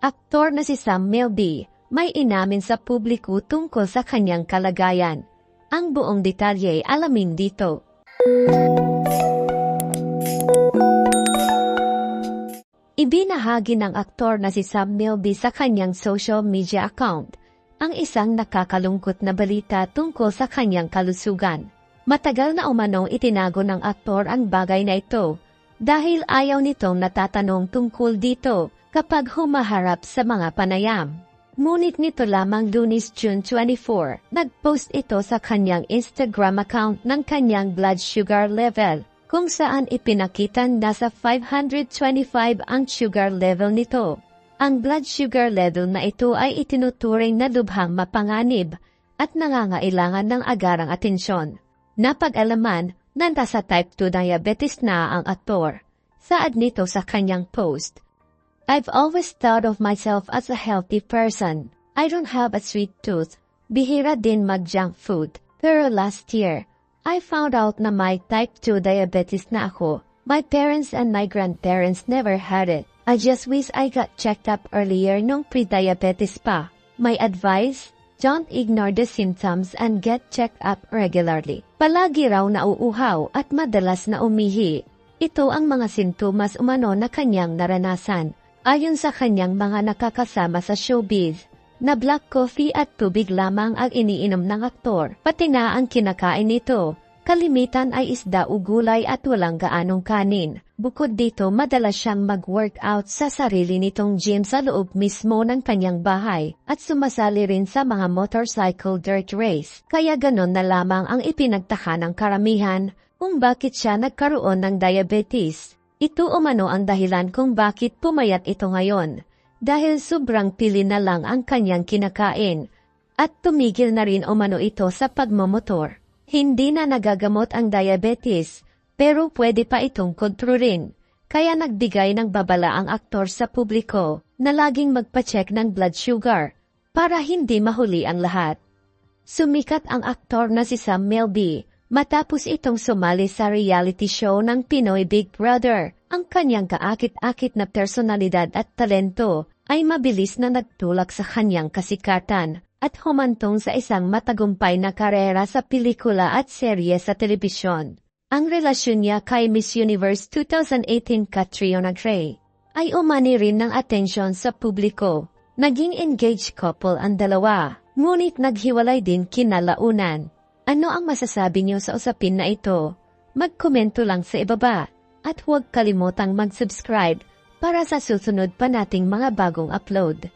Aktor na si Sam Milby, may inamin sa publiko tungkol sa kanyang kalagayan. Ang buong detalye alamin dito. Ibinahagi ng aktor na si Sam Milby sa kanyang social media account ang isang nakakalungkot na balita tungkol sa kanyang kalusugan. Matagal na umanong itinago ng aktor ang bagay na ito dahil ayaw nitong natatanong tungkol dito kapag humaharap sa mga panayam. Ngunit nito lamang Lunes, June 24, nag-post ito sa kanyang Instagram account ng kanyang blood sugar level, kung saan ipinakitang nasa 525 ang sugar level nito. Ang blood sugar level na ito ay itinuturing na lubhang mapanganib at nangangailangan ng agarang atensyon. Napag-alaman na nasa type 2 diabetes na ang aktor. Saad nito sa kanyang post, "I've always thought of myself as a healthy person. I don't have a sweet tooth. Bihira din mag-junk food. Pero last year, I found out na may type 2 diabetes na ako. My parents and my grandparents never had it. I just wish I got checked up earlier nung pre-diabetes pa. My advice? Don't ignore the symptoms and get checked up regularly." Palagi raw nauuhaw at madalas na umihi. Ito ang mga sintomas umano na kanyang naranasan. Ayon sa kanyang mga nakakasama sa showbiz, na black coffee at tubig lamang ang iniinom ng aktor, pati na ang kinakain nito. Kalimitan ay isda o gulay at walang gaanong kanin. Bukod dito, madalas siyang mag-workout sa sarili nitong gym sa loob mismo ng kanyang bahay at sumasali rin sa mga motorcycle dirt race. Kaya ganon na lamang ang ipinagtaka ng karamihan kung bakit siya nagkaroon ng diabetes. Ito umano ang dahilan kung bakit pumayat ito ngayon, dahil sobrang pili na lang ang kanyang kinakain, at tumigil na rin umano ito sa pagmomotor. Hindi na nagagamot ang diabetes, pero pwede pa itong kontrolin, kaya nagbigay ng babala ang aktor sa publiko na laging magpacheck ng blood sugar, para hindi mahuli ang lahat. Sumikat ang aktor na si Sam Milby matapos itong sumali sa reality show ng Pinoy Big Brother. Ang kanyang kaakit-akit na personalidad at talento ay mabilis na nagtulak sa kanyang kasikatan at humantong sa isang matagumpay na karera sa pelikula at serye sa telebisyon. Ang relasyon niya kay Miss Universe 2018 Catriona Gray ay umani rin ng atensyon sa publiko. Naging engaged couple ang dalawa, ngunit naghiwalay din kinalaunan. Ano ang masasabi niyo sa usapin na ito? Magkomento lang sa ibaba at huwag kalimutang mag-subscribe para sa susunod pa nating mga bagong upload.